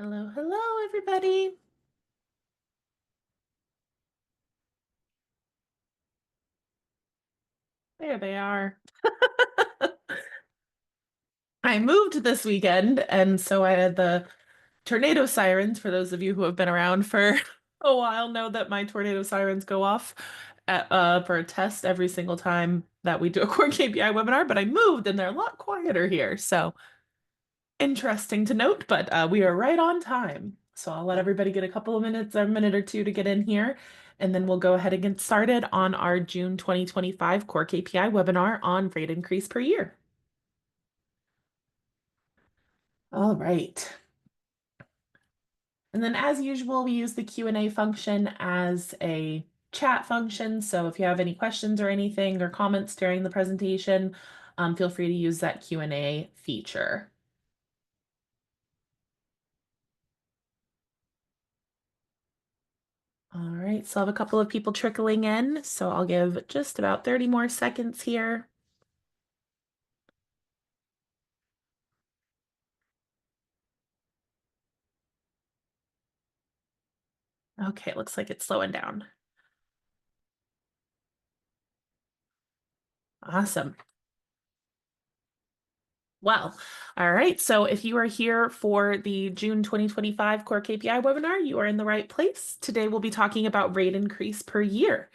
Hello, hello, everybody. There they are. I moved this weekend, and so I had the tornado sirens. For those of you who have been around for a while, know that my tornado sirens go off for a test every single time that we do a core KPI webinar. But I moved, and they're a lot quieter here. So interesting to note, but we are right on time. So I'll let everybody get a couple of minutes, a minute or two to get in here, and then we'll go ahead and get started on our June 2025 Core KPI webinar on rate increase per year. All right. And then as usual, we use the Q&A function as a chat function. So if you have any questions or anything or comments during the presentation, feel free to use that Q&A feature. All right, so I have a couple of people trickling in, so I'll give just about 30 more seconds here. Okay, looks like it's slowing down. Awesome. Well, all right, so if you are here for the June 2025 Core KPI webinar, you are in the right place. Today we'll be talking about rate increase per year.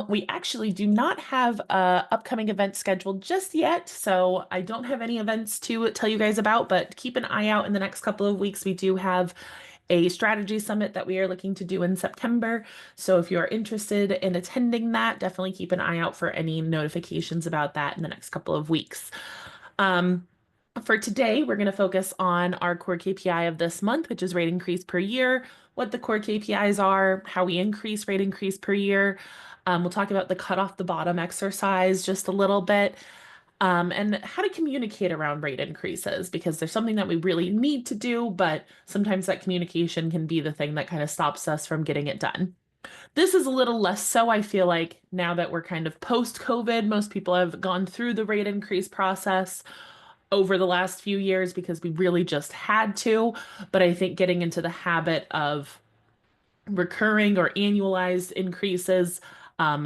We actually do not have a upcoming event scheduled just yet, so I don't have any events to tell you guys about, but keep an eye out in the next couple of weeks. We do have a strategy summit that we are looking to do in September. So if you're interested in attending that, definitely keep an eye out for any notifications about that in the next couple of weeks. For today, we're going to focus on our core KPI of this month, which is rate increase per year, what the core KPIs are, how we increase rate increase per year. We'll talk about the cut off the bottom exercise just a little bit, and how to communicate around rate increases, because there's something that we really need to do, but sometimes that communication can be the thing that kind of stops us from getting it done. This is a little less so, I feel like, now that we're kind of post-COVID. Most people have gone through the rate increase process over the last few years because we really just had to. But I think getting into the habit of recurring or annualized increases,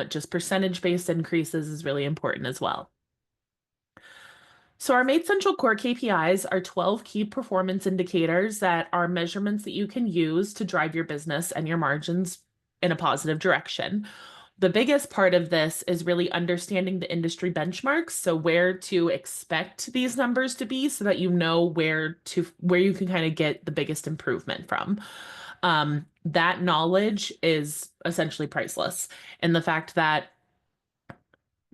just percentage-based increases, is really important as well. So our MaidCentral core KPIs are 12 key performance indicators that are measurements that you can use to drive your business and your margins in a positive direction. The biggest part of this is really understanding the industry benchmarks, so where to expect these numbers to be so that you know where you can kind of get the biggest improvement from. That knowledge is essentially priceless. And the fact that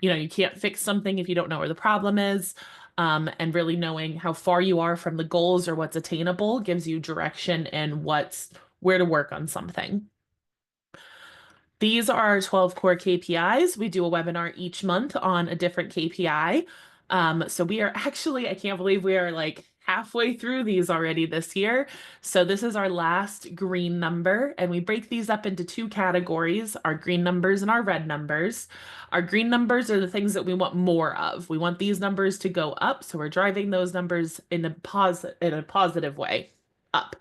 you can't fix something if you don't know where the problem is. And really knowing how far you are from the goals or what's attainable gives you direction and where to work on something. These are our 12 core KPIs. We do a webinar each month on a different KPI. So we are actually, I can't believe we are like halfway through these already this year. So this is our last green number, and we break these up into two categories, our green numbers and our red numbers. Our green numbers are the things that we want more of. We want these numbers to go up, so we're driving those numbers in a positive way up.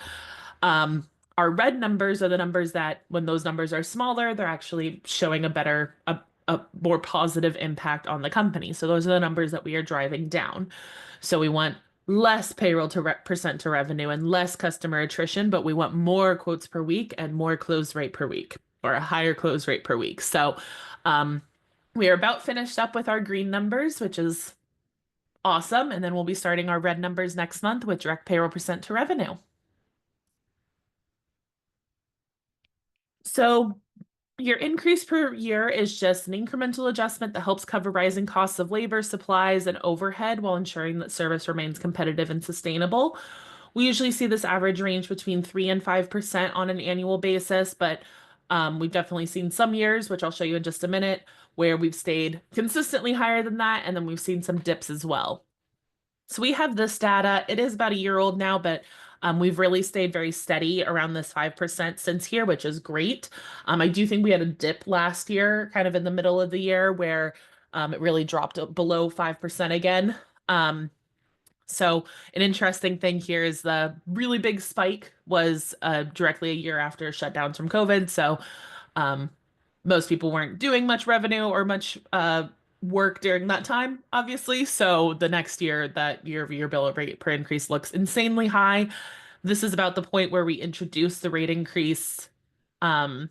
Our red numbers are the numbers that, when those numbers are smaller, they're actually showing a more positive impact on the company. So those are the numbers that we are driving down. So we want less payroll to percent to revenue and less customer attrition, but we want more quotes per week and more close rate per week, or a higher close rate per week. So we are about finished up with our green numbers, which is awesome. And then we'll be starting our red numbers next month with direct payroll percent to revenue. So your increase per year is just an incremental adjustment that helps cover rising costs of labor, supplies, and overhead while ensuring that service remains competitive and sustainable. We usually see this average range between 3 and 5% on an annual basis, but we've definitely seen some years, which I'll show you in just a minute, where we've stayed consistently higher than that, and then we've seen some dips as well. So we have this data. It is about a year old now, but we've really stayed very steady around this 5% since here, which is great. I do think we had a dip last year, kind of in the middle of the year, where it really dropped below 5% again. So an interesting thing here is the really big spike was directly a year after shutdowns from COVID. So um, most people weren't doing much revenue or much work during that time, obviously. So the next year, that year-over-year bill rate per increase looks insanely high. This is about the point where we introduced the rate increase um,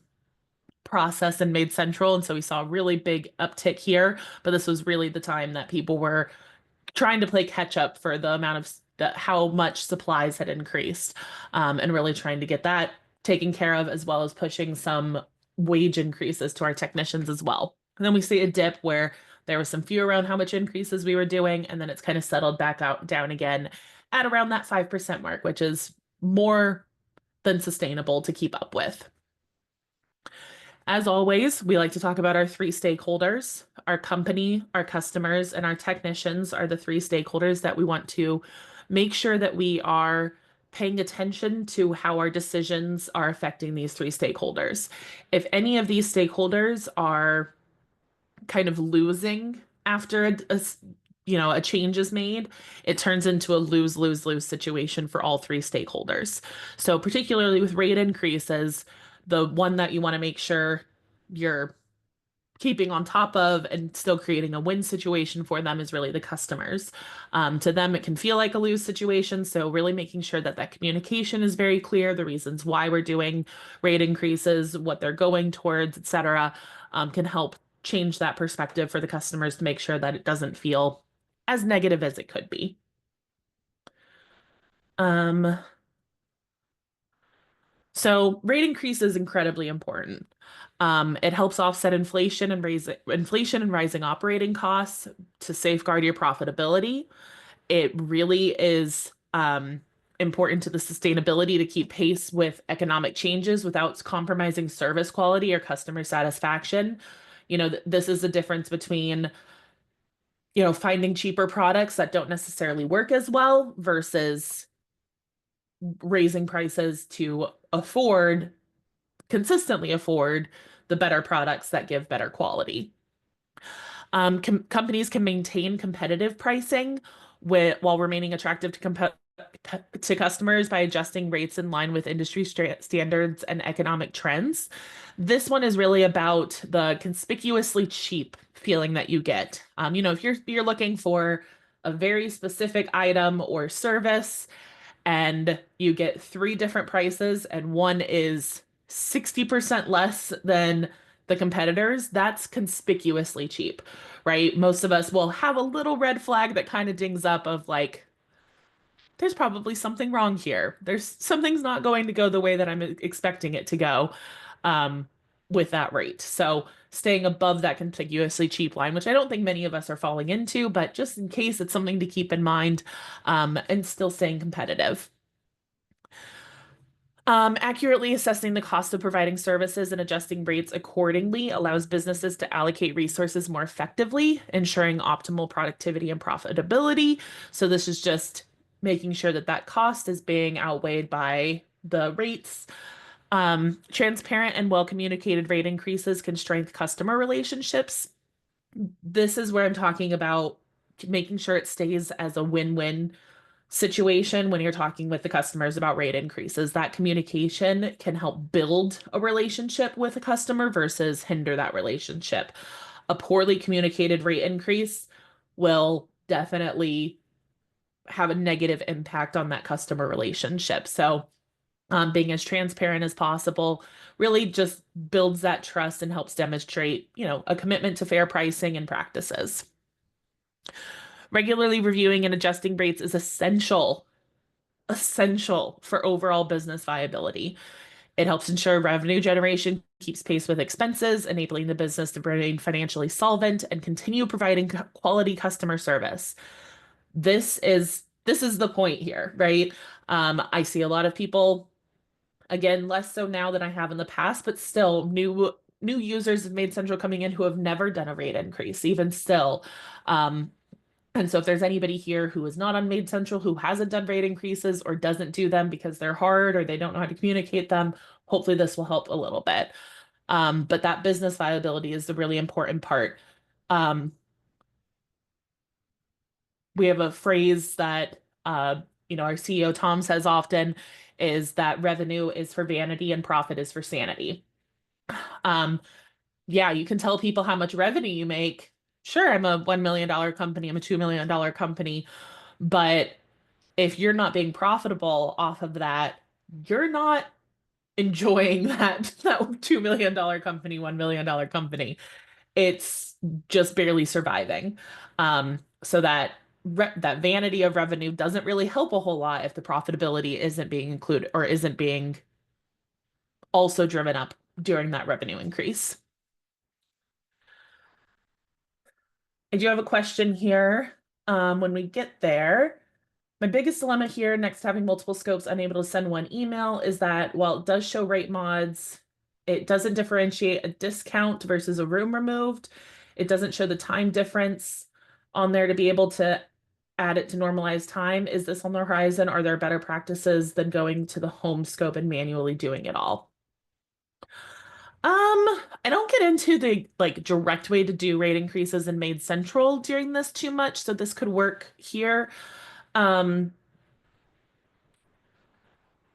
process in MaidCentral, and so we saw a really big uptick here. But this was really the time that people were trying to play catch up for the amount of how much supplies had increased, and really trying to get that taken care of, as well as pushing some wage increases to our technicians as well. And then we see a dip where there was some fear around how much increases we were doing, and then it's kind of settled back out down again at around that 5% mark, which is more than sustainable to keep up with. As always, we like to talk about our three stakeholders. Our company, our customers, and our technicians are the three stakeholders that we want to make sure that we are paying attention to how our decisions are affecting these three stakeholders. If any of these stakeholders are kind of losing after a change is made, it turns into a lose-lose-lose situation for all three stakeholders. So particularly with rate increases, the one that you want to make sure you're keeping on top of and still creating a win situation for them is really the customers. To them, it can feel like a lose situation. So really making sure that that communication is very clear, the reasons why we're doing rate increases, what they're going towards, etc., can help change that perspective for the customers to make sure that it doesn't feel as negative as it could be. Um, So rate increase is incredibly important. It helps offset inflation and rising operating costs to safeguard your profitability. It really is important to the sustainability to keep pace with economic changes without compromising service quality or customer satisfaction. This is the difference between, finding cheaper products that don't necessarily work as well versus raising prices to consistently afford the better products that give better quality. Companies can maintain competitive pricing while remaining attractive to customers by adjusting rates in line with industry standards and economic trends. This one is really about the conspicuously cheap feeling that you get. If you're looking for a very specific item or service, and you get three different prices, and one is 60% less than the competitors, that's conspicuously cheap, right? Most of us will have a little red flag that kind of dings up of like, there's probably something wrong here. Something's not going to go the way that I'm expecting it to go um, with that rate. So staying above that contiguously cheap line, which I don't think many of us are falling into, but just in case, it's something to keep in mind, and still staying competitive. Accurately assessing the cost of providing services and adjusting rates accordingly allows businesses to allocate resources more effectively, ensuring optimal productivity and profitability. So this is just making sure that that cost is being outweighed by the rates. Transparent and well-communicated rate increases can strengthen customer relationships. This is where I'm talking about making sure it stays as a win-win situation when you're talking with the customers about rate increases. That communication can help build a relationship with a customer versus hinder that relationship. A poorly communicated rate increase will definitely have a negative impact on that customer relationship. So, being as transparent as possible really just builds that trust and helps demonstrate, a commitment to fair pricing and practices. Regularly reviewing and adjusting rates is essential for overall business viability. It helps ensure revenue generation keeps pace with expenses, enabling the business to remain financially solvent and continue providing quality customer service. This is the point here, right? I see a lot of people, again, less so now than I have in the past, but still new users of MaidCentral coming in who have never done a rate increase, even still. And so if there's anybody here who is not on MaidCentral, who hasn't done rate increases or doesn't do them because they're hard or they don't know how to communicate them, hopefully this will help a little bit. But that business viability is the really important part. Um, we have a phrase that uh, our CEO Tom says often is that revenue is for vanity and profit is for sanity. Um, yeah, you can tell people how much revenue you make. Sure, I'm a $1 million company, I'm a $2 million company, but if you're not being profitable off of that, you're not enjoying that $2 million company, $1 million company. It's just barely surviving. So that vanity of revenue doesn't really help a whole lot if the profitability isn't being included or isn't being also driven up during that revenue increase. I do have a question here when we get there. My biggest dilemma here, next to having multiple scopes, unable to send one email, is that while it does show rate mods, it doesn't differentiate a discount versus a room removed. It doesn't show the time difference on there to be able to add it to normalized time. Is this on the horizon? Are there better practices than going to the home scope and manually doing it all? I don't get into the like direct way to do rate increases in MaidCentral during this too much, so this could work here. Um,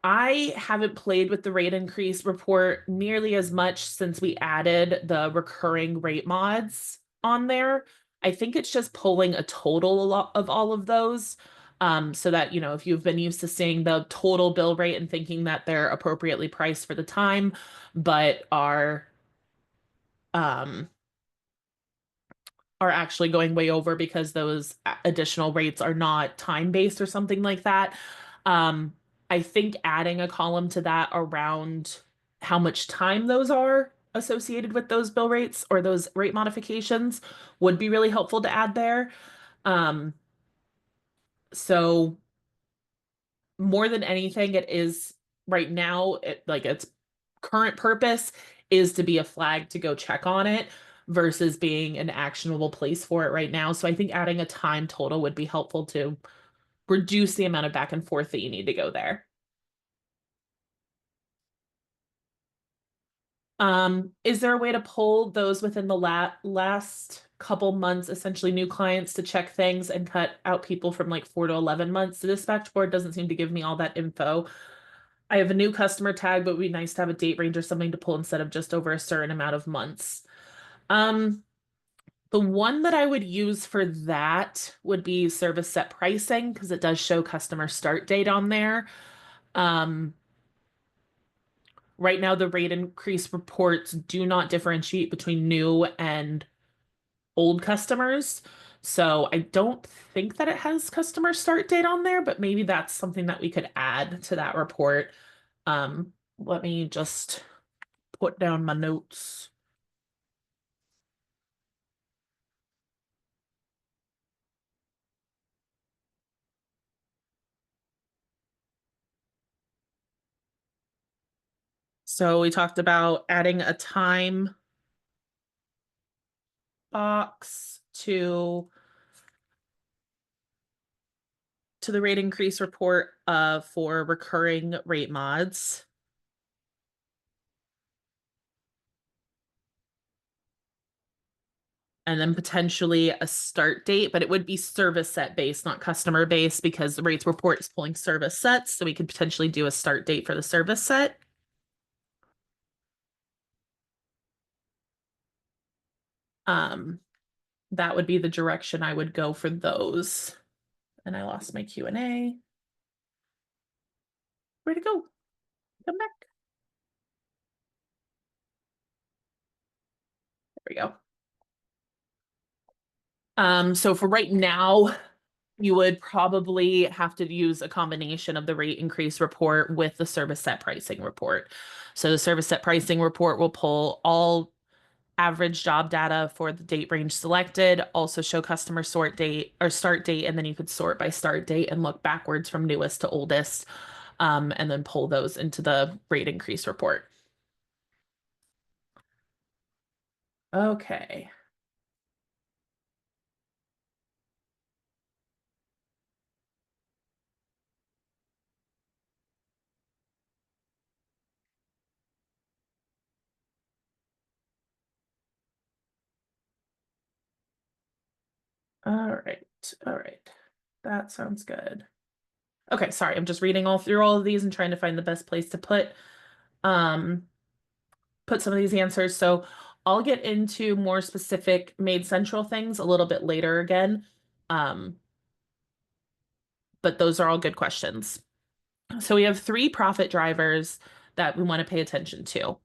I haven't played with the rate increase report nearly as much since we added the recurring rate mods on there. I think it's just pulling a total a lot of all of those. So that, if you've been used to seeing the total bill rate and thinking that they're appropriately priced for the time, but um, are actually going way over because those additional rates are not time-based or something like that. Um, I think adding a column to that around how much time those are associated with those bill rates or those rate modifications would be really helpful to add there. Um, so more than anything, it is right now, its current purpose is to be a flag to go check on it versus being an actionable place for it right now. So I think adding a time total would be helpful to reduce the amount of back and forth that you need to go there. Is there a way to pull those within the last couple months, essentially new clients to check things and cut out people from like 4 to 11 months? The dispatch board doesn't seem to give me all that info. I have a new customer tag, but it would be nice to have a date range or something to pull instead of just over a certain amount of months. Um, the one that I would use for that would be service set pricing because it does show customer start date on there. Um, right now, the rate increase reports do not differentiate between new and old customers. So I don't think that it has customer start date on there, but maybe that's something that we could add to that report. Let me just put down my notes. So we talked about adding a time box to the rate increase report for recurring rate mods. And then potentially a start date, but it would be service set based, not customer based, because the rates report is pulling service sets. So we could potentially do a start date for the service set. Um, that would be the direction I would go for those. And I lost my Q&A. Where'd it go? Come back. There we go. So for right now, you would probably have to use a combination of the rate increase report with the service set pricing report. So the service set pricing report will pull all average job data for the date range selected, also show customer sort date or start date, and then you could sort by start date and look backwards from newest to oldest, and then pull those into the rate increase report. Okay. All right. All right. That sounds good. Okay, sorry, I'm just reading all through all of these and trying to find the best place to um put some of these answers. So I'll get into more specific MaidCentral things a little bit later again. Um, but those are all good questions. So we have three profit drivers that we want to pay attention to.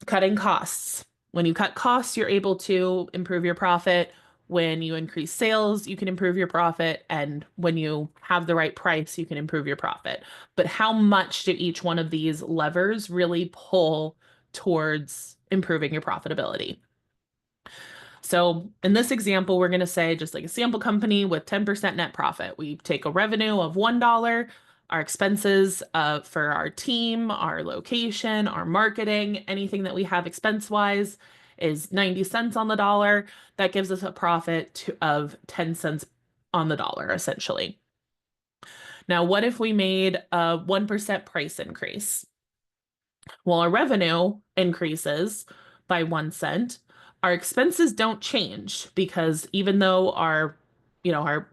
Cutting costs. When you cut costs, you're able to improve your profit. When you increase sales, you can improve your profit. And when you have the right price, you can improve your profit. But how much do each one of these levers really pull towards improving your profitability? So in this example, we're going to say just like a sample company with 10% net profit. We take a revenue of $1, our expenses for our team, our location, our marketing, anything that we have expense-wise is 90 cents on the dollar. That gives us a profit of 10 cents on the dollar, essentially. Now, what if we made a 1% price increase? Well, our revenue increases by 1 cent. Our expenses don't change because even though our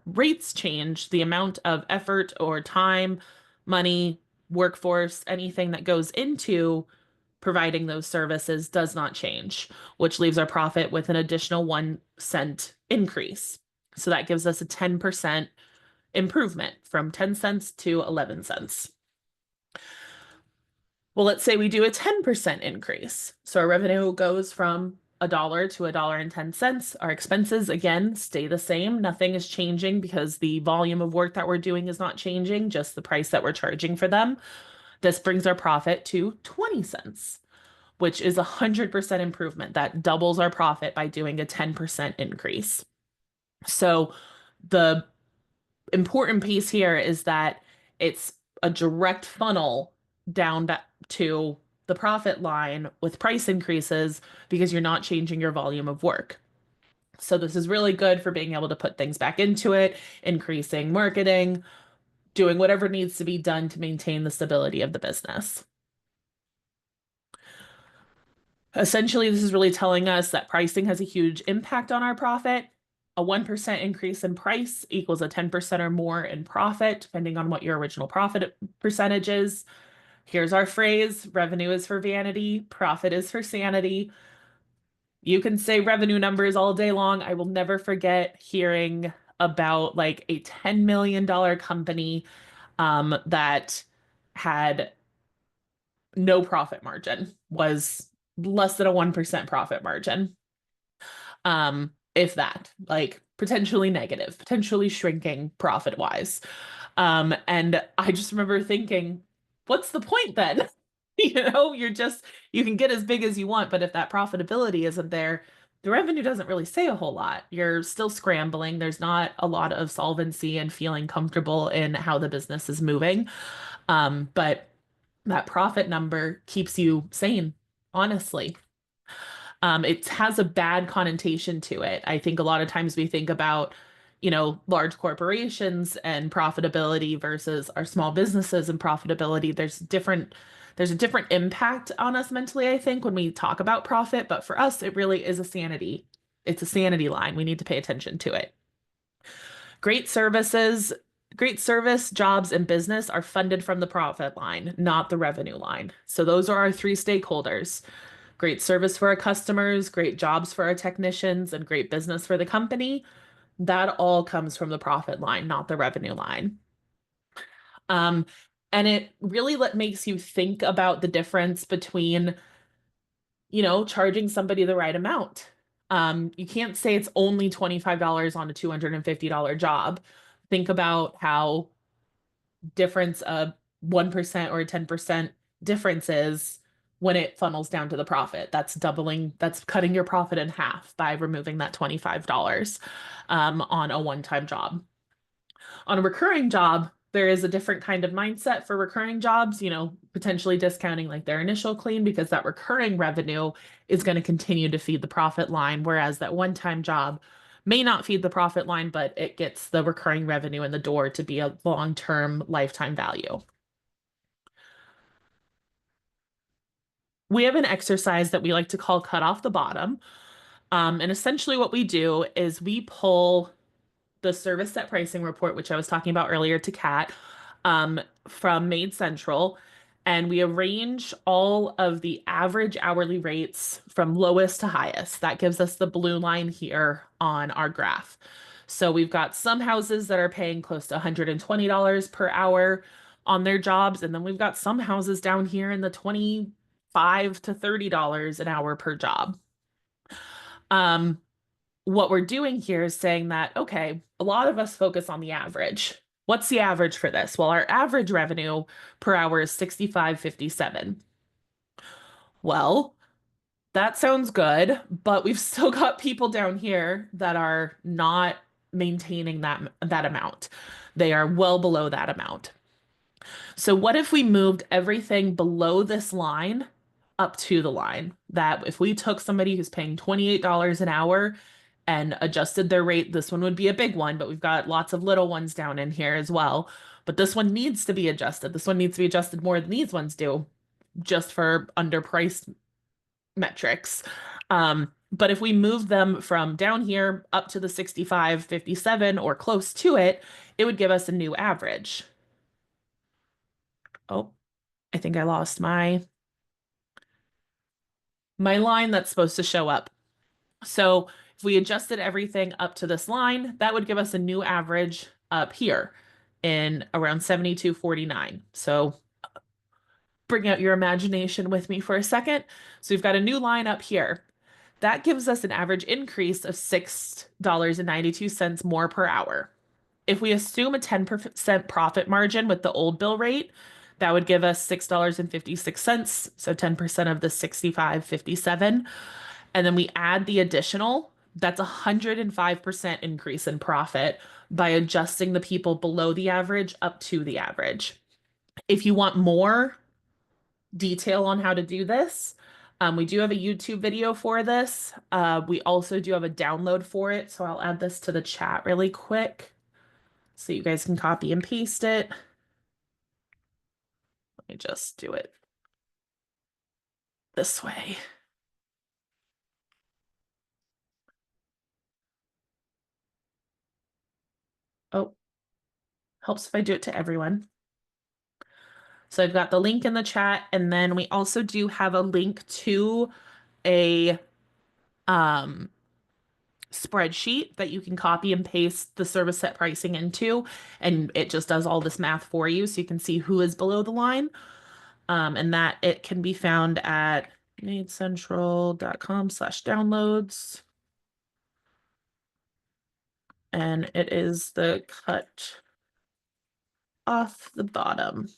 rates change, the amount of effort or time, money, workforce, anything that goes into providing those services does not change, which leaves our profit with an additional 1 cent increase. So that gives us a 10% improvement from 10 cents to 11 cents. Well, let's say we do a 10% increase. So our revenue goes from $1 to $1.10. Our expenses, again, stay the same. Nothing is changing because the volume of work that we're doing is not changing, just the price that we're charging for them. This brings our profit to 20 cents, which is a 100% improvement. That doubles our profit by doing a 10% increase. So the important piece here is that it's a direct funnel down back to the profit line with price increases because you're not changing your volume of work. So this is really good for being able to put things back into it, increasing marketing, doing whatever needs to be done to maintain the stability of the business. Essentially, this is really telling us that pricing has a huge impact on our profit. A 1% increase in price equals a 10% or more in profit, depending on what your original profit percentage is. Here's our phrase, revenue is for vanity, profit is for sanity. You can say revenue numbers all day long. I will never forget hearing about like a $10 million company that had no profit margin, was less than a 1% profit margin. If that, like potentially negative, potentially shrinking profit wise. And I just remember thinking, what's the point then? You can get as big as you want, but if that profitability isn't there, the revenue doesn't really say a whole lot. You're still scrambling. There's not a lot of solvency and feeling comfortable in how the business is moving. But that profit number keeps you sane, honestly. It has a bad connotation to it. I think a lot of times we think about, large corporations and profitability versus our small businesses and profitability. There's a different impact on us mentally, I think, when we talk about profit, but for us, it really is a sanity. It's a sanity line. We need to pay attention to it. Great services, great service, jobs, and business are funded from the profit line, not the revenue line. So those are our three stakeholders. Great service for our customers, great jobs for our technicians, and great business for the company. That all comes from the profit line, not the revenue line. Um, and it really makes you think about the difference between, charging somebody the right amount. You can't say it's only $25 on a $250 job. Think about how difference of 1% or a 10% difference is when it funnels down to the profit. That's cutting your profit in half by removing that $25 on a one-time job. On a recurring job, there is a different kind of mindset for recurring jobs, potentially discounting like their initial clean because that recurring revenue is going to continue to feed the profit line, whereas that one-time job may not feed the profit line, but it gets the recurring revenue in the door to be a long-term lifetime value. We have an exercise that we like to call cut off the bottom. And essentially what we do is we pull the service set pricing report, which I was talking about earlier to Kat, from MaidCentral, and we arrange all of the average hourly rates from lowest to highest. That gives us the blue line here on our graph. So we've got some houses that are paying close to $120 per hour on their jobs, and then we've got some houses down here in the $25 to $30 an hour per job. Um, what we're doing here is saying that, okay, a lot of us focus on the average. What's the average for this? Well, our average revenue per hour is 65.57. Well, that sounds good, but we've still got people down here that are not maintaining that amount. They are well below that amount. So what if we moved everything below this line up to the line? That if we took somebody who's paying $28 an hour and adjusted their rate, this one would be a big one, but we've got lots of little ones down in here as well. But this one needs to be adjusted. This one needs to be adjusted more than these ones do, just for underpriced metrics. But if we move them from down here up to the 65.57 or close to it, it would give us a new average. Oh, I think I lost my line that's supposed to show up. So if we adjusted everything up to this line, that would give us a new average up here in around 72.49. So bring out your imagination with me for a second. So we've got a new line up here. That gives us an average increase of $6.92 more per hour. If we assume a 10% profit margin with the old bill rate, that would give us $6.56. So 10% of the 65.57. And then we add the additional, that's a 105% increase in profit by adjusting the people below the average up to the average. If you want more detail on how to do this, we do have a YouTube video for this. We also do have a download for it. So I'll add this to the chat really quick so you guys can copy and paste it. Let me just do it this way. Oh, helps if I do it to everyone. So I've got the link in the chat, and then we also do have a link to a spreadsheet that you can copy and paste the service set pricing into, and it just does all this math for you so you can see who is below the line. And that it can be found at maidcentral.com/downloads. And it is the cut off the bottom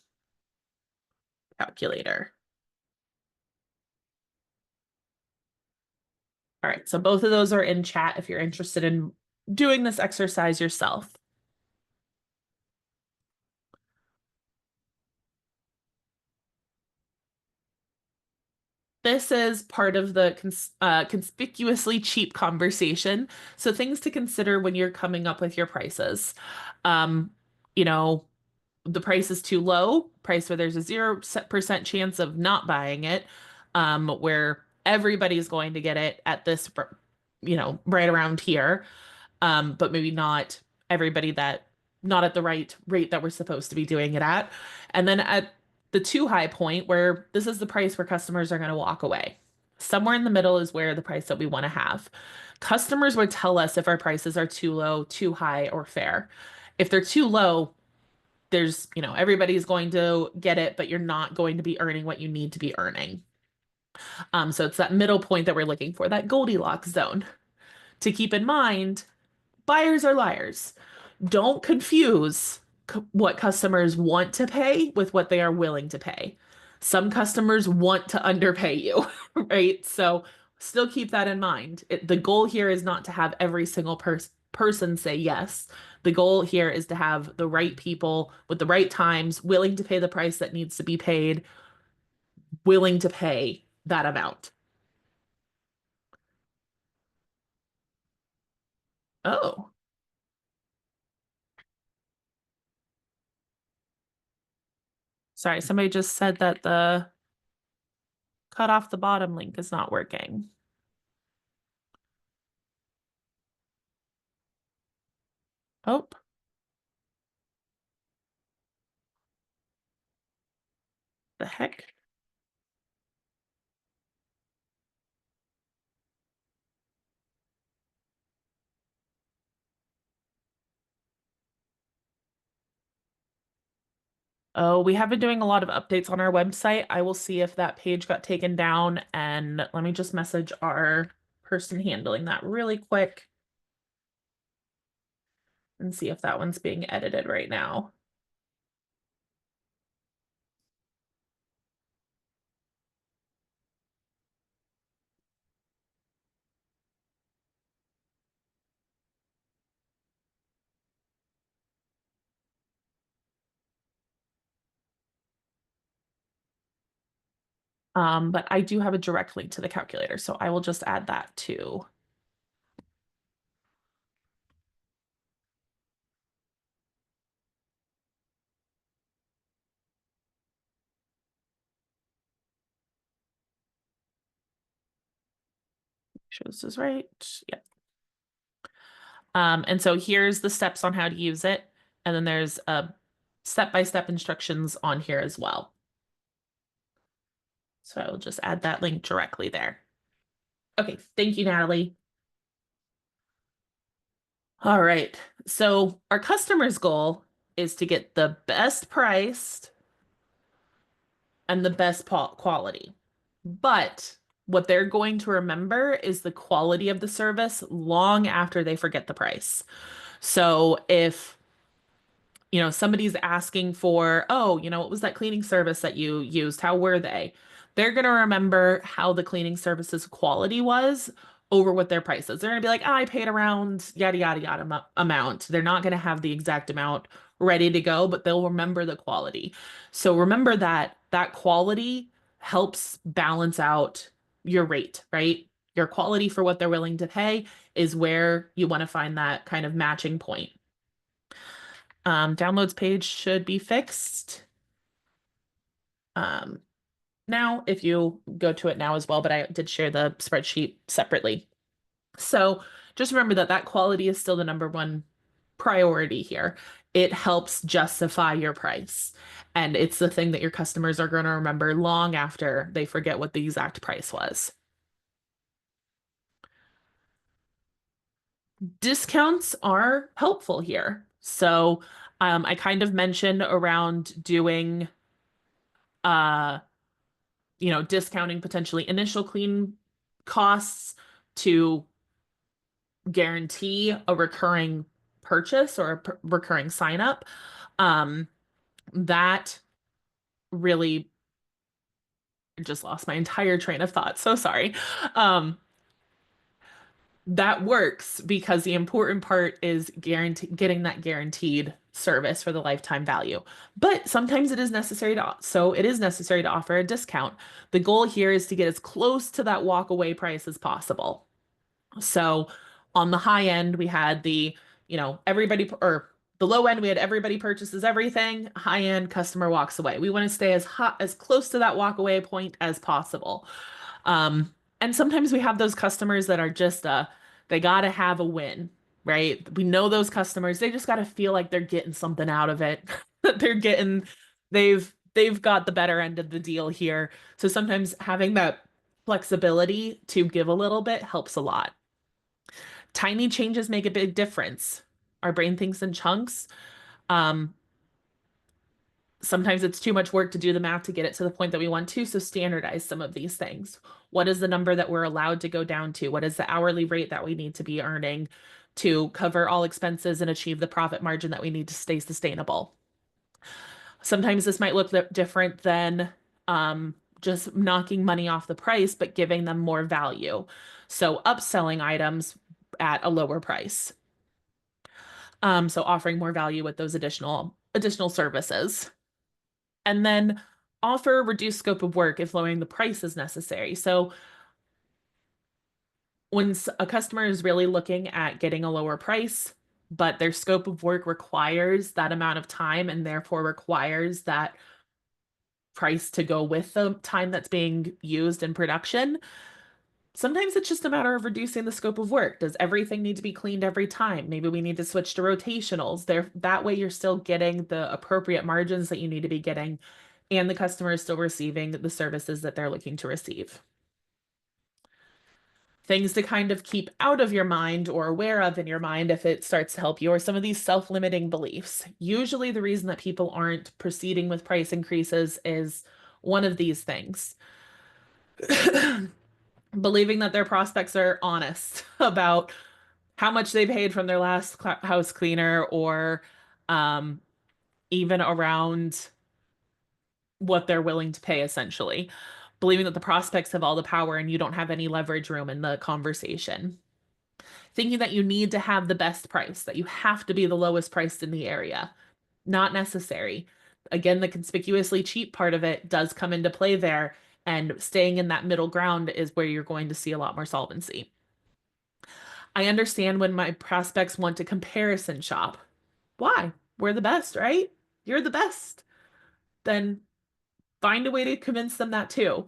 calculator. All right, so both of those are in chat if you're interested in doing this exercise yourself. This is part of the conspicuously cheap conversation. So things to consider when you're coming up with your prices. Um, you know, the price is too low, price where there's a 0% chance of not buying it, where everybody's going to get it at this, right around here, but maybe not everybody not at the right rate that we're supposed to be doing it at. And then at the too high point where this is the price where customers are going to walk away. Somewhere in the middle is where the price that we want to have. Customers would tell us if our prices are too low, too high, or fair. If they're too low, everybody's going to get it, but you're not going to be earning what you need to be earning. So it's that middle point that we're looking for, that Goldilocks zone. To keep in mind, buyers are liars. Don't confuse what customers want to pay with what they are willing to pay. Some customers want to underpay you, right? So still keep that in mind. The goal here is not to have every single person say yes. The goal here is to have the right people with the right times, willing to pay the price that needs to be paid, willing to pay that amount. Oh, sorry. Somebody just said that the cut off the bottom link is not working. Oh, the heck? Oh, we have been doing a lot of updates on our website. I will see if that page got taken down, and let me just message our person handling that really quick and see if that one's being edited right now. But I do have a direct link to the calculator, so I will just add that too. Make sure this is right. Yeah. And so here's the steps on how to use it. And then there's step-by-step instructions on here as well. So I will just add that link directly there. Okay, thank you, Natalie. All right. So our customer's goal is to get the best price and the best quality. But what they're going to remember is the quality of the service long after they forget the price. So if somebody's asking for, oh, what was that cleaning service that you used? How were they? They're going to remember how the cleaning service's quality was over what their price is. They're going to be like, oh, I paid around yada, yada, yada amount. They're not going to have the exact amount ready to go, but they'll remember the quality. So remember that quality helps balance out your rate, right? Your quality for what they're willing to pay is where you want to find that kind of matching point. Downloads page should be fixed. Um, Now, if you go to it now as well, but I did share the spreadsheet separately. So just remember that quality is still the number one priority here. It helps justify your price. And it's the thing that your customers are going to remember long after they forget what the exact price was. Discounts are helpful here. So I kind of mentioned around doing uh discounting potentially initial clean costs to guarantee a recurring purchase or a recurring sign up. Um, that really just lost my entire train of thought. So sorry. Um, that works because the important part is getting that guaranteed service for the lifetime value. But sometimes it is necessary to offer a discount. The goal here is to get as close to that walk away price as possible. So on the high end, we had everybody, or the low end, we had everybody purchases everything. High end, customer walks away. We want to stay as close to that walk away point as possible. And sometimes we have those customers that are just they gotta have a win, right? We know those customers, they just gotta feel like they're getting something out of it. That they've got the better end of the deal here. So sometimes having that flexibility to give a little bit helps a lot. Tiny changes make a big difference. Our brain thinks in chunks. Um, Sometimes it's too much work to do the math to get it to the point that we want to, so standardize some of these things. What is the number that we're allowed to go down to? What is the hourly rate that we need to be earning to cover all expenses and achieve the profit margin that we need to stay sustainable? Sometimes this might look different than just knocking money off the price, but giving them more value. So upselling items at a lower price. So offering more value with those additional services. And then offer reduced scope of work if lowering the price is necessary. So when a customer is really looking at getting a lower price, but their scope of work requires that amount of time and therefore requires that price to go with the time that's being used in production, Sometimes it's just a matter of reducing the scope of work. Does everything need to be cleaned every time? Maybe we need to switch to rotationals. There, that way you're still getting the appropriate margins that you need to be getting, and the customer is still receiving the services that they're looking to receive. Things to kind of keep out of your mind or aware of in your mind if it starts to help you are some of these self-limiting beliefs. Usually the reason that people aren't proceeding with price increases is one of these things. Believing that their prospects are honest about how much they paid from their last house cleaner or um, even around what they're willing to pay, essentially. Believing that the prospects have all the power and you don't have any leverage room in the conversation. Thinking that you need to have the best price, that you have to be the lowest priced in the area. Not necessary. Again, the conspicuously cheap part of it does come into play there, and staying in that middle ground is where you're going to see a lot more solvency. I understand when my prospects want to comparison shop. Why? We're the best, right? You're the best. Then find a way to convince them that too.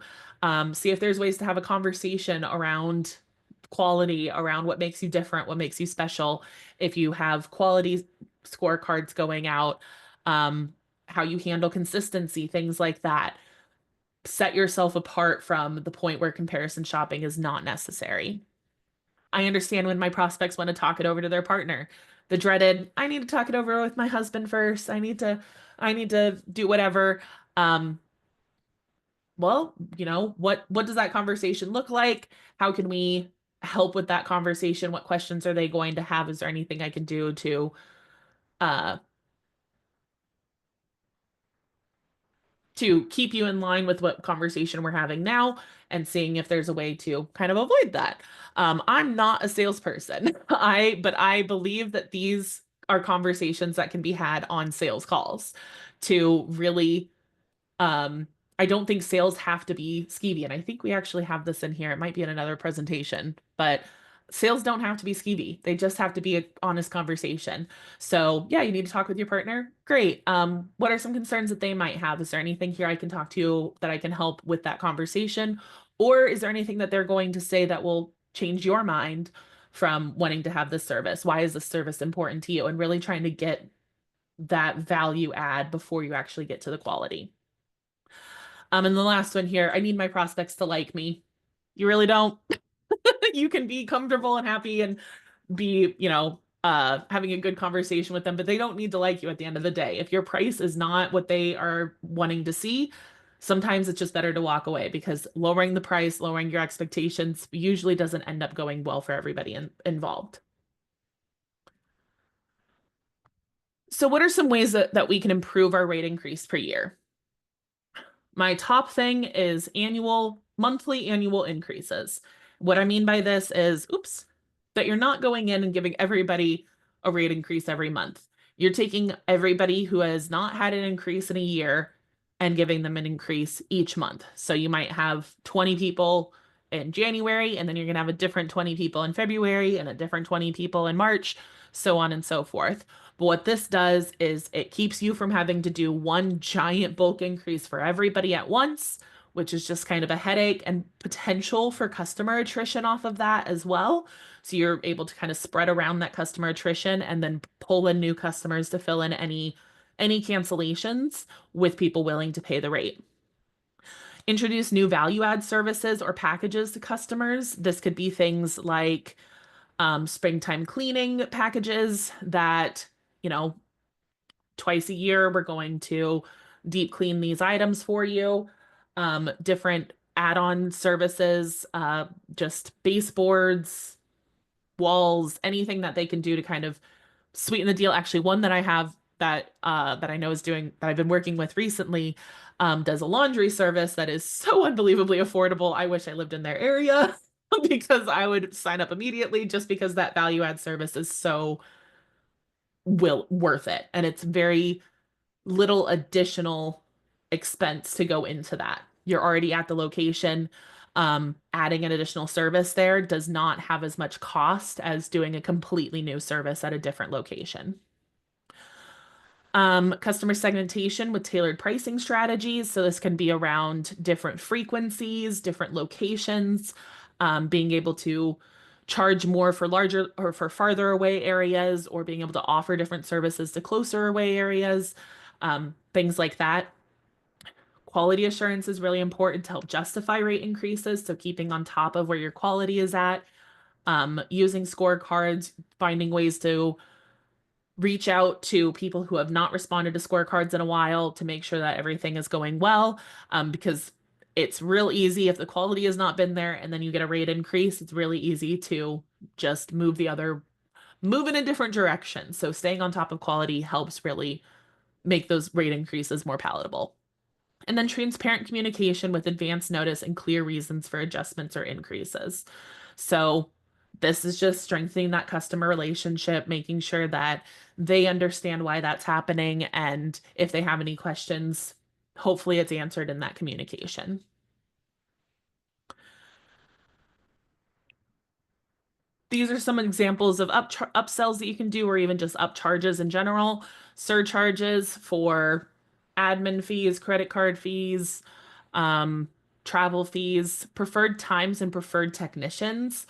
See if there's ways to have a conversation around quality, around what makes you different, what makes you special. If you have quality scorecards going out, how you handle consistency, things like that. Set yourself apart from the point where comparison shopping is not necessary. I understand when my prospects want to talk it over to their partner. The dreaded, I need to talk it over with my husband first. I need to do whatever. Um, well, what does that conversation look like? How can we help with that conversation? What questions are they going to have? Is there anything I can do uh to keep you in line with what conversation we're having now and seeing if there's a way to kind of avoid that. I'm not a salesperson. But I believe that these are conversations that can be had on sales calls to really um, I don't think sales have to be skeevy. And I think we actually have this in here. It might be in another presentation, but sales don't have to be skeevy. They just have to be an honest conversation. So yeah, you need to talk with your partner. Great. What are some concerns that they might have? Is there anything here I can talk to you that I can help with that conversation? Or is there anything that they're going to say that will change your mind from wanting to have this service? Why is this service important to you? And really trying to get that value add before you actually get to the quality. And the last one here, I need my prospects to like me. You really don't. You can be comfortable and happy and be, having a good conversation with them, but they don't need to like you at the end of the day. If your price is not what they are wanting to see, sometimes it's just better to walk away because lowering the price, lowering your expectations usually doesn't end up going well for everybody involved. So, what are some ways that we can improve our rate increase per year? My top thing is monthly annual increases. What I mean by this is, oops, that you're not going in and giving everybody a rate increase every month. You're taking everybody who has not had an increase in a year and giving them an increase each month. So you might have 20 people in January, and then you're going to have a different 20 people in February and a different 20 people in March, so on and so forth. But what this does is it keeps you from having to do one giant bulk increase for everybody at once, which is just kind of a headache and potential for customer attrition off of that as well. So you're able to kind of spread around that customer attrition and then pull in new customers to fill in any cancellations with people willing to pay the rate. Introduce new value add services or packages to customers. This could be things like springtime cleaning packages that, you know, twice a year we're going to deep clean these items for you. Different add-on services, just baseboards, walls, anything that they can do to kind of sweeten the deal. Actually, one that I have that I know is doing that I've been working with recently does a laundry service that is so unbelievably affordable. I wish I lived in their area because I would sign up immediately just because that value add service is so worth it. And it's very little additional expense to go into that. You're already at the location. Adding an additional service there does not have as much cost as doing a completely new service at a different location. Customer segmentation with tailored pricing strategies. So this can be around different frequencies, different locations. being able to charge more for larger or for farther away areas, or being able to offer different services to closer away areas, things like that. Quality assurance is really important to help justify rate increases. So keeping on top of where your quality is at, using scorecards, finding ways to reach out to people who have not responded to scorecards in a while to make sure that everything is going well. Because it's real easy if the quality has not been there and then you get a rate increase, it's really easy to just move in a different direction. So staying on top of quality helps really make those rate increases more palatable. And then transparent communication with advance notice and clear reasons for adjustments or increases. So this is just strengthening that customer relationship, making sure that they understand why that's happening. And if they have any questions, hopefully it's answered in that communication. These are some examples of upsells that you can do, or even just upcharges in general. Surcharges for admin fees, credit card fees, um, travel fees, preferred times and preferred technicians.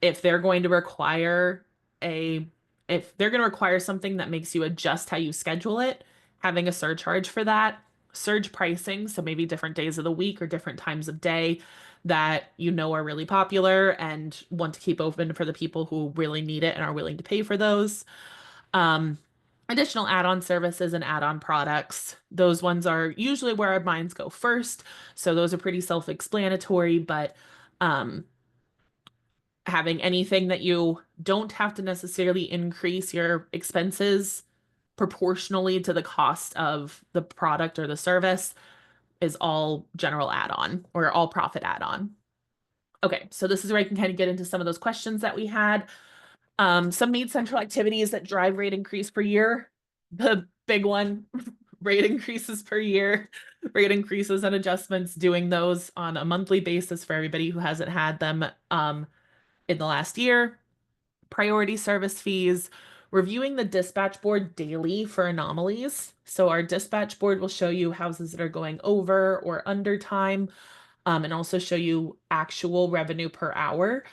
If they're going to require a, if they're going to require something that makes you adjust how you schedule it, having a surcharge for that. Surge pricing, so maybe different days of the week or different times of day that you know are really popular and want to keep open for the people who really need it and are willing to pay for those. Um, Additional add-on services and add-on products. Those ones are usually where our minds go first. So those are pretty self-explanatory, but having anything that you don't have to necessarily increase your expenses proportionally to the cost of the product or the service is all general add-on or all profit add-on. Okay, so this is where I can kind of get into some of those questions that we had. Some MaidCentral activities that drive rate increase per year. The big one, rate increases per year, rate increases and adjustments, doing those on a monthly basis for everybody who hasn't had them in the last year. Priority service fees, reviewing the dispatch board daily for anomalies. So our dispatch board will show you houses that are going over or under time, and also show you actual revenue per hour.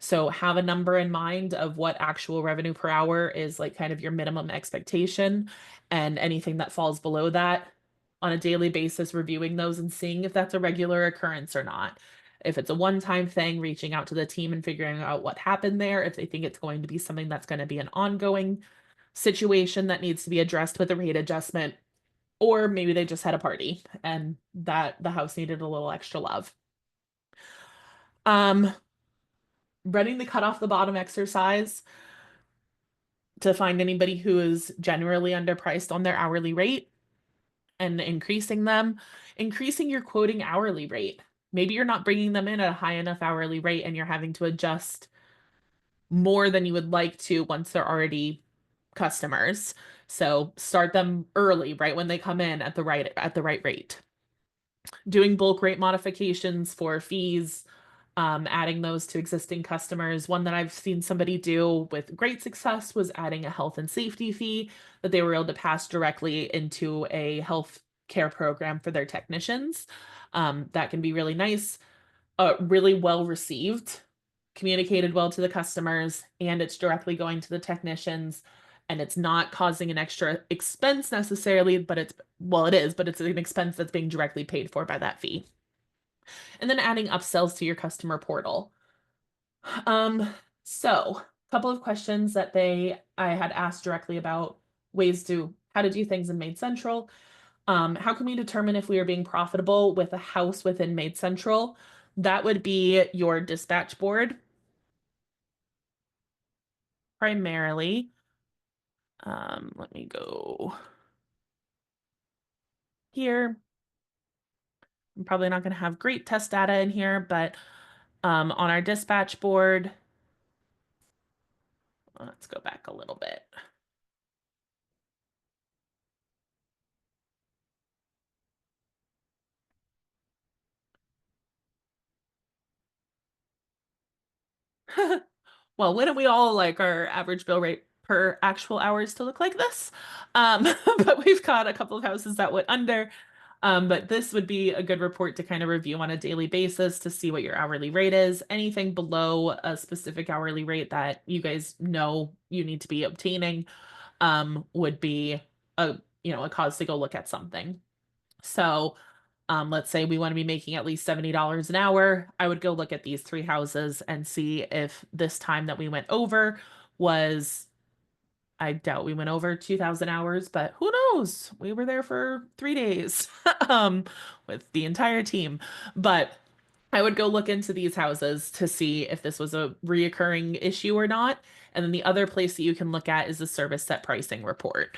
So have a number in mind of what actual revenue per hour is, like kind of your minimum expectation, and anything that falls below that on a daily basis, reviewing those and seeing if that's a regular occurrence or not. If it's a one-time thing, reaching out to the team and figuring out what happened there. If they think it's going to be something that's going to be an ongoing situation that needs to be addressed with a rate adjustment, or maybe they just had a party and that the house needed a little extra love. Um, Running the cut off the bottom exercise to find anybody who is generally underpriced on their hourly rate and increasing them, increasing your quoting hourly rate. Maybe you're not bringing them in at a high enough hourly rate and you're having to adjust more than you would like to once they're already customers. So start them early, right when they come in at the right rate. Doing bulk rate modifications for fees, adding those to existing customers. One that I've seen somebody do with great success was adding a health and safety fee that they were able to pass directly into a health care program for their technicians. That can be really nice, really well received, communicated well to the customers, and it's directly going to the technicians. And it's not causing an extra expense necessarily, but it is, but it's an expense that's being directly paid for by that fee. And then adding upsells to your customer portal. So a couple of questions that I had asked directly about how to do things in MaidCentral. How can we determine if we are being profitable with a house within MaidCentral? That would be your dispatch board primarily. Let me go here. I'm probably not going to have great test data in here, but on our dispatch board, let's go back a little bit. Well, wouldn't we all like our average bill rate per actual hours to look like this? But we've got a couple of houses that went under. But this would be a good report to kind of review on a daily basis to see what your hourly rate is. Anything below a specific hourly rate that you guys know you need to be obtaining, would be a cause to go look at something. So, let's say we want to be making at least $70 an hour. I would go look at these three houses and see if this time that we went over was, I doubt we went over 2,000 hours, but who knows? We were there for 3 days, with the entire team. But I would go look into these houses to see if this was a reoccurring issue or not. And then the other place that you can look at is the service set pricing report.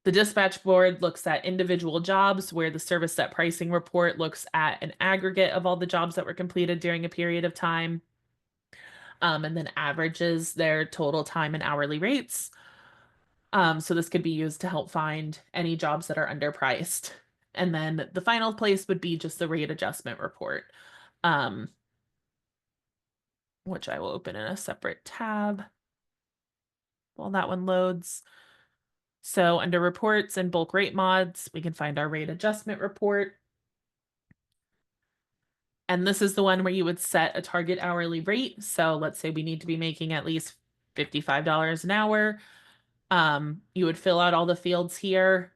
The dispatch board looks at individual jobs, where the service set pricing report looks at an aggregate of all the jobs that were completed during a period of time, and then averages their total time and hourly rates. So this could be used to help find any jobs that are underpriced. And then the final place would be just the rate adjustment report, um, which I will open in a separate tab while that one loads. So under reports and bulk rate mods, we can find our rate adjustment report. And this is the one where you would set a target hourly rate. So let's say we need to be making at least $55 an hour. You would fill out all the fields here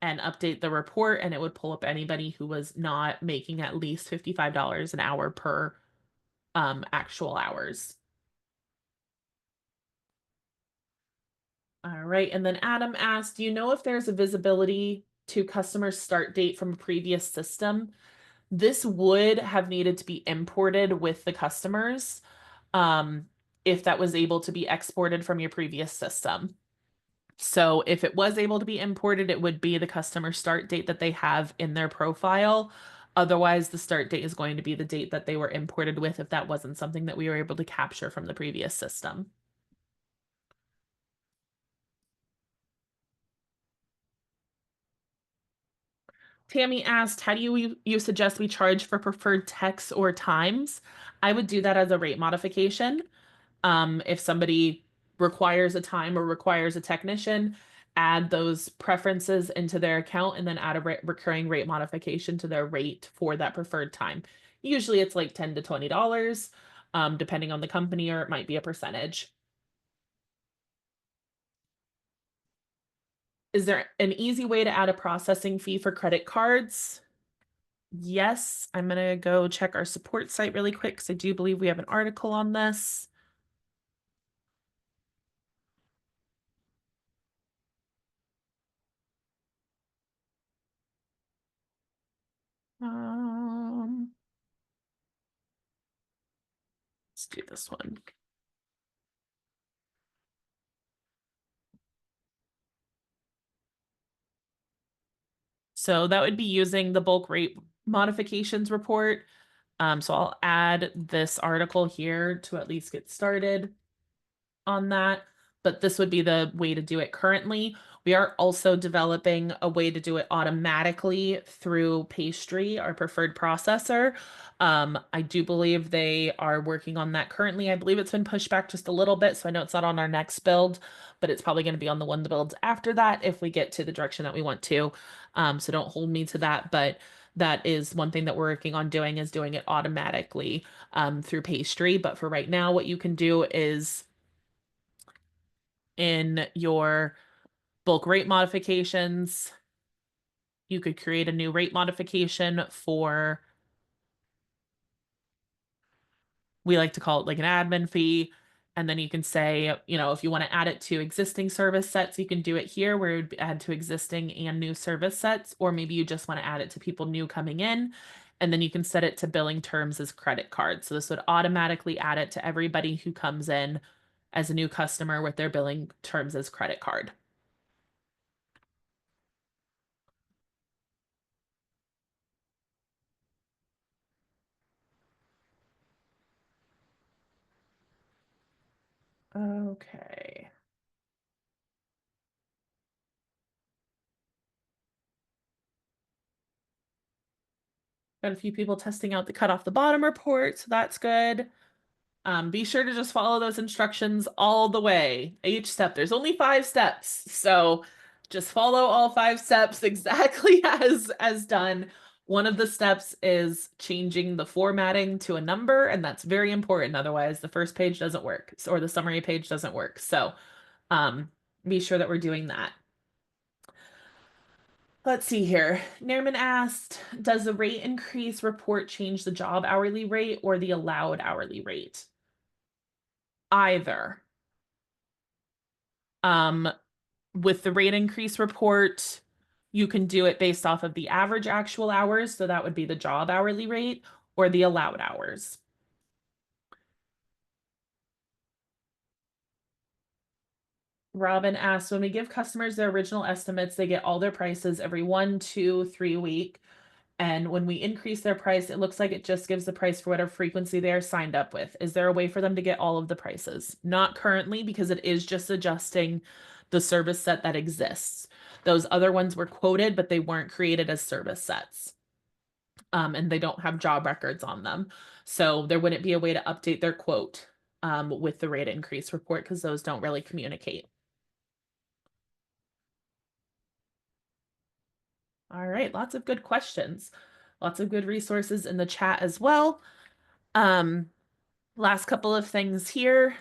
and update the report, and it would pull up anybody who was not making at least $55 an hour per actual hours. All right. And then Adam asked, do you know if there's a visibility to customer start date from a previous system? This would have needed to be imported with the customers, um, if that was able to be exported from your previous system. So if it was able to be imported, it would be the customer start date that they have in their profile. Otherwise, the start date is going to be the date that they were imported with if that wasn't something that we were able to capture from the previous system. Tammy asked, how do you suggest we charge for preferred texts or times? I would do that as a rate modification. If somebody requires a time or requires a technician, add those preferences into their account and then add a recurring rate modification to their rate for that preferred time. Usually it's like $10 to $20, depending on the company, or it might be a percentage. Is there an easy way to add a processing fee for credit cards? Yes, I'm gonna go check our support site really quick because I do believe we have an article on this. Um, let's do this one. So that would be using the bulk rate modifications report. So I'll add this article here to at least get started on that, but this would be the way to do it currently. We are also developing a way to do it automatically through Pastry, our preferred processor. I do believe they are working on that currently. I believe it's been pushed back just a little bit, so I know it's not on our next build, but it's probably going to be on the one builds after that if we get to the direction that we want to. So don't hold me to that, but that is one thing that we're working on doing, is doing it automatically through Pastry. But for right now, what you can do is in your bulk rate modifications, you could create a new rate modification for, we like to call it like an admin fee. And then you can say, if you want to add it to existing service sets, you can do it here where it would add to existing and new service sets. Or maybe you just want to add it to people new coming in. And then you can set it to billing terms as credit card. So this would automatically add it to everybody who comes in as a new customer with their billing terms as credit card. Okay. Got a few people testing out the cut off the bottom report, so that's good. Be sure to just follow those instructions all the way. Each step, there's only 5 steps. So just follow all 5 steps exactly as done. One of the steps is changing the formatting to a number, and that's very important. Otherwise, the first page doesn't work, or the summary page doesn't work. So um, be sure that we're doing that. Let's see here. Nairman asked, does the rate increase report change the job hourly rate or the allowed hourly rate? Either. Um, with the rate increase report, you can do it based off of the average actual hours, so that would be the job hourly rate, or the allowed hours. Robin asks, when we give customers their original estimates, they get all their prices every 1, 2, 3 week. And when we increase their price, it looks like it just gives the price for whatever frequency they are signed up with. Is there a way for them to get all of the prices? Not currently, because it is just adjusting the service set that exists. Those other ones were quoted, but they weren't created as service sets. And they don't have job records on them. So there wouldn't be a way to update their quote with the rate increase report because those don't really communicate. All right, lots of good questions. Lots of good resources in the chat as well. Um, Last couple of things here.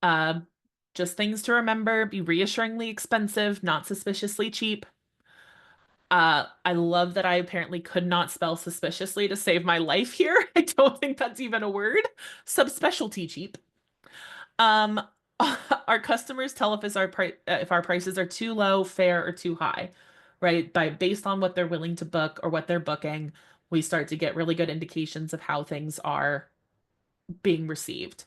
Uh, just things to remember, be reassuringly expensive, not suspiciously cheap. I love that I apparently could not spell suspiciously to save my life here. I don't think that's even a word. Subspecialty cheap. Um, our customers tell if our prices are too low, fair, or too high, right? Based on what they're willing to book or what they're booking, we start to get really good indications of how things are being received.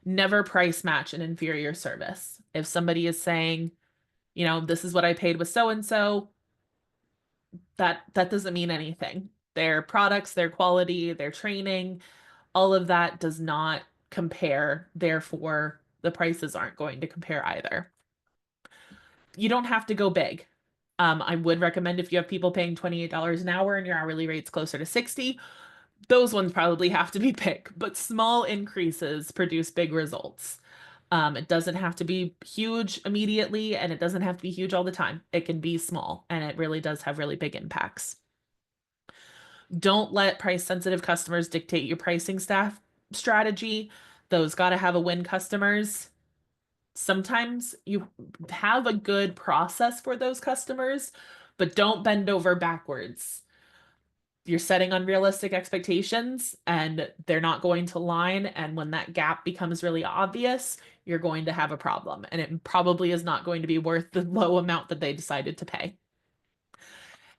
Never price match an inferior service. If somebody is saying, this is what I paid with so and so, that doesn't mean anything. Their products, their quality, their training, all of that does not compare. Therefore, the prices aren't going to compare either. You don't have to go big. I would recommend if you have people paying $28 an hour and your hourly rate's closer to 60, those ones probably have to be big, but small increases produce big results. It doesn't have to be huge immediately, and it doesn't have to be huge all the time. It can be small, and it really does have really big impacts. Don't let price sensitive customers dictate your pricing staff strategy. Those got to have a win customers. Sometimes you have a good process for those customers, but don't bend over backwards. You're setting unrealistic expectations and they're not going to line. And when that gap becomes really obvious, you're going to have a problem. And it probably is not going to be worth the low amount that they decided to pay.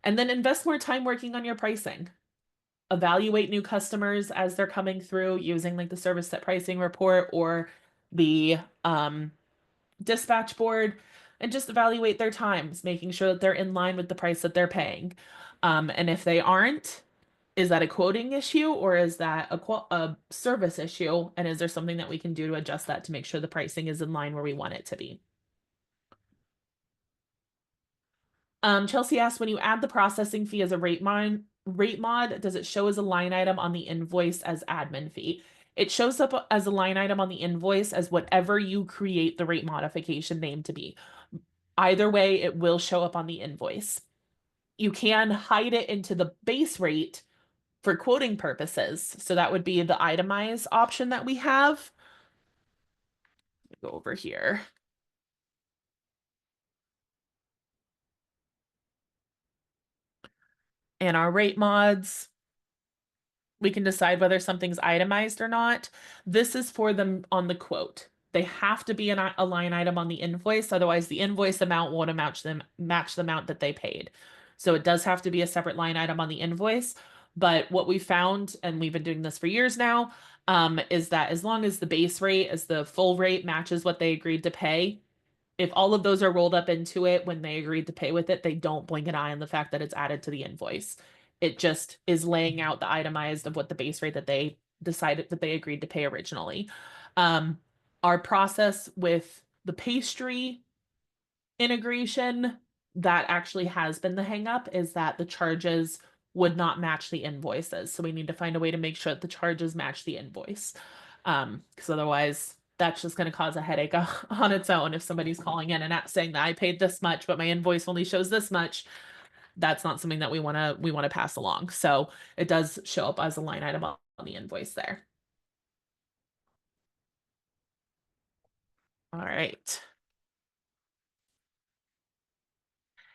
And then invest more time working on your pricing. Evaluate new customers as they're coming through using like the service set pricing report or the dispatch board, and just evaluate their times, making sure that they're in line with the price that they're paying. And if they aren't, is that a quoting issue or is that a service issue? And is there something that we can do to adjust that to make sure the pricing is in line where we want it to be? Chelsea asked, when you add the processing fee as a rate mod, does it show as a line item on the invoice as admin fee? It shows up as a line item on the invoice as whatever you create the rate modification name to be. Either way, it will show up on the invoice. You can hide it into the base rate for quoting purposes. So that would be the itemize option that we have. Go over here. And our rate mods, we can decide whether something's itemized or not. This is for them on the quote. They have to be a line item on the invoice, otherwise the invoice amount won't match the amount that they paid. So it does have to be a separate line item on the invoice. But what we found, and we've been doing this for years now, is that as long as the base rate, as the full rate matches what they agreed to pay, if all of those are rolled up into it when they agreed to pay with it, they don't blink an eye on the fact that it's added to the invoice. It just is laying out the itemized of what the base rate that they decided that they agreed to pay originally. Our process with the pastry integration, that actually has been the hang up, is that the charges would not match the invoices. So we need to find a way to make sure that the charges match the invoice. Because otherwise that's just going to cause a headache on its own if somebody's calling in and saying that I paid this much, but my invoice only shows this much. That's not something that we want to pass along. So it does show up as a line item on the invoice there. All right.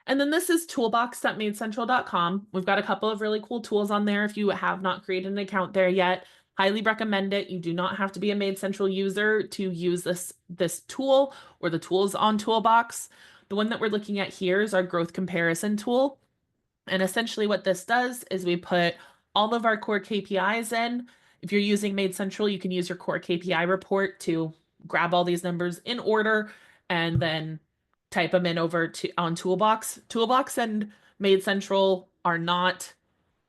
And then this is toolbox.maidcentral.com. We've got a couple of really cool tools on there. If you have not created an account there yet, highly recommend it. You do not have to be a MaidCentral user to use this tool or the tools on Toolbox. The one that we're looking at here is our growth comparison tool. And essentially what this does is we put all of our core KPIs in. If you're using MaidCentral, you can use your core KPI report to grab all these numbers in order and then type them in over to on Toolbox. Toolbox and MaidCentral are not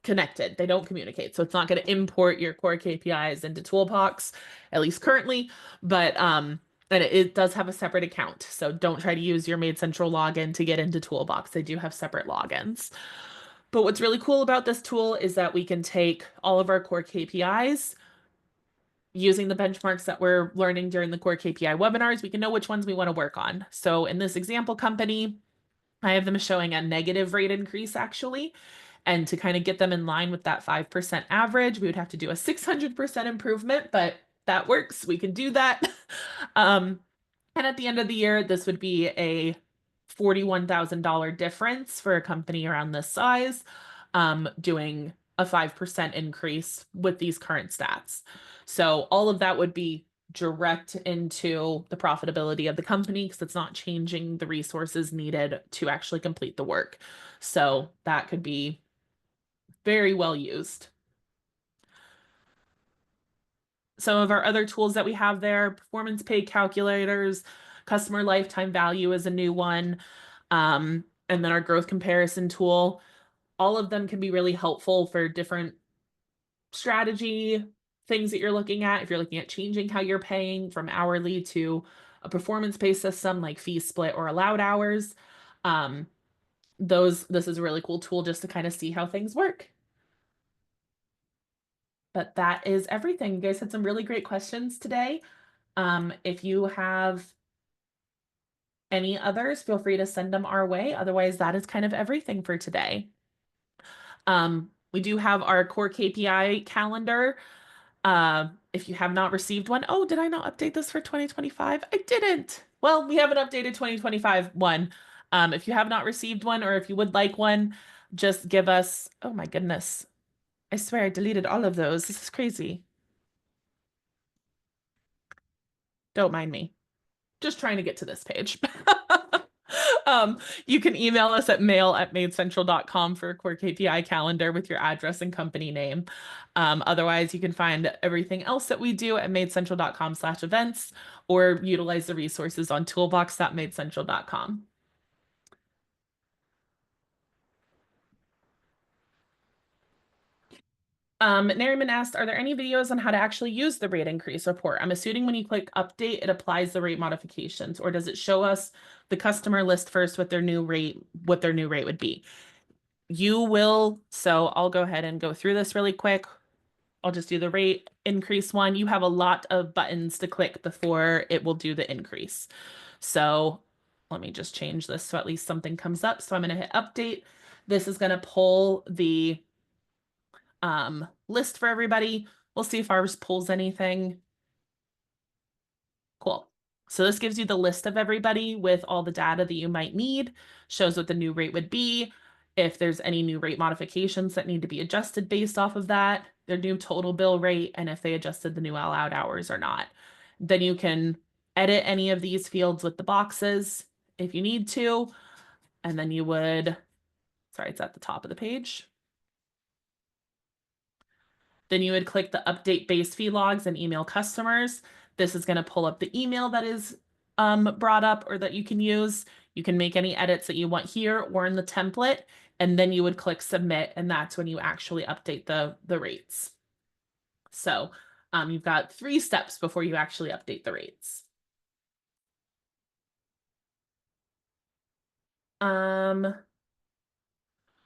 connected. They don't communicate. So it's not going to import your core KPIs into Toolbox, at least currently, but and it does have a separate account. So don't try to use your MaidCentral login to get into Toolbox. They do have separate logins. But what's really cool about this tool is that we can take all of our core KPIs using the benchmarks that we're learning during the core KPI webinars. We can know which ones we want to work on. So in this example company, I have them showing a negative rate increase actually. And to kind of get them in line with that 5% average, we would have to do a 600% improvement, but that works. We can do that. And at the end of the year, this would be a $41,000 difference for a company around this size, doing a 5% increase with these current stats. So all of that would be direct into the profitability of the company because it's not changing the resources needed to actually complete the work. So that could be very well used. Some of our other tools that we have there, performance pay calculators, customer lifetime value is a new one, and then our growth comparison tool. All of them can be really helpful for different strategy things that you're looking at. If you're looking at changing how you're paying from hourly to a performance-based system like fee split or allowed hours, this is a really cool tool just to kind of see how things work. But that is everything. You guys had some really great questions today. If you have any others, feel free to send them our way. Otherwise, that is kind of everything for today. We do have our core KPI calendar. If you have not received one, oh, did I not update this for 2025? I didn't. Well, we have an updated 2025 one. If you have not received one or if you would like one, just give us, oh my goodness. I swear I deleted all of those. This is crazy. Don't mind me. Just trying to get to this page. You can email us at mail@maidcentral.com for a core KPI calendar with your address and company name. Otherwise, you can find everything else that we do at maidcentral.com/events or utilize the resources on toolbox.maidcentral.com. Nariman asked, are there any videos on how to actually use the rate increase report? I'm assuming when you click update, it applies the rate modifications, or does it show us the customer list first with their new rate, what their new rate would be? You will, so I'll go ahead and go through this really quick. I'll just do the rate increase one. You have a lot of buttons to click before it will do the increase. So let me just change this so at least something comes up. So I'm going to hit update. This is going to pull the list for everybody. We'll see if ours pulls anything. Cool. So this gives you the list of everybody with all the data that you might need, shows what the new rate would be, if there's any new rate modifications that need to be adjusted based off of that, their new total bill rate, and if they adjusted the new allowed hours or not. Then you can edit any of these fields with the boxes if you need to, and then you would, sorry, it's at the top of the page. Then you would click the update base fee logs and email customers. This is going to pull up the email that is brought up or that you can use. You can make any edits that you want here or in the template, and then you would click submit, and that's when you actually update the rates. So you've got 3 steps before you actually update the rates.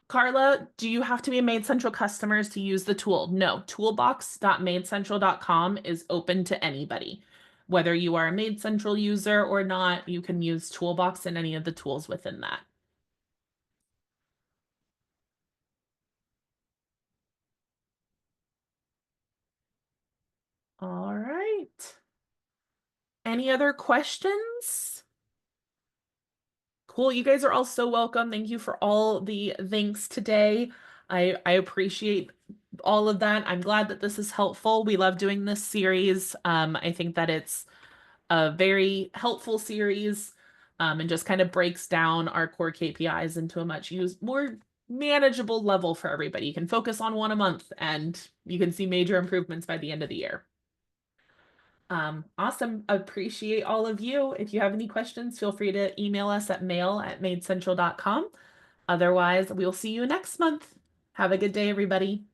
Carla, do you have to be a MaidCentral customers to use the tool? No, toolbox.maidcentral.com is open to anybody. Whether you are a MaidCentral user or not, you can use Toolbox and any of the tools within that. All right. Any other questions? Cool. You guys are all so welcome. Thank you for all the thanks today. I appreciate all of that. I'm glad that this is helpful. We love doing this series. I think that it's a very helpful series, and just kind of breaks down our core KPIs into a more manageable level for everybody. You can focus on one a month and you can see major improvements by the end of the year. Awesome. Appreciate all of you. If you have any questions, feel free to email us at mail@maidcentral.com. Otherwise, we'll see you next month. Have a good day, everybody.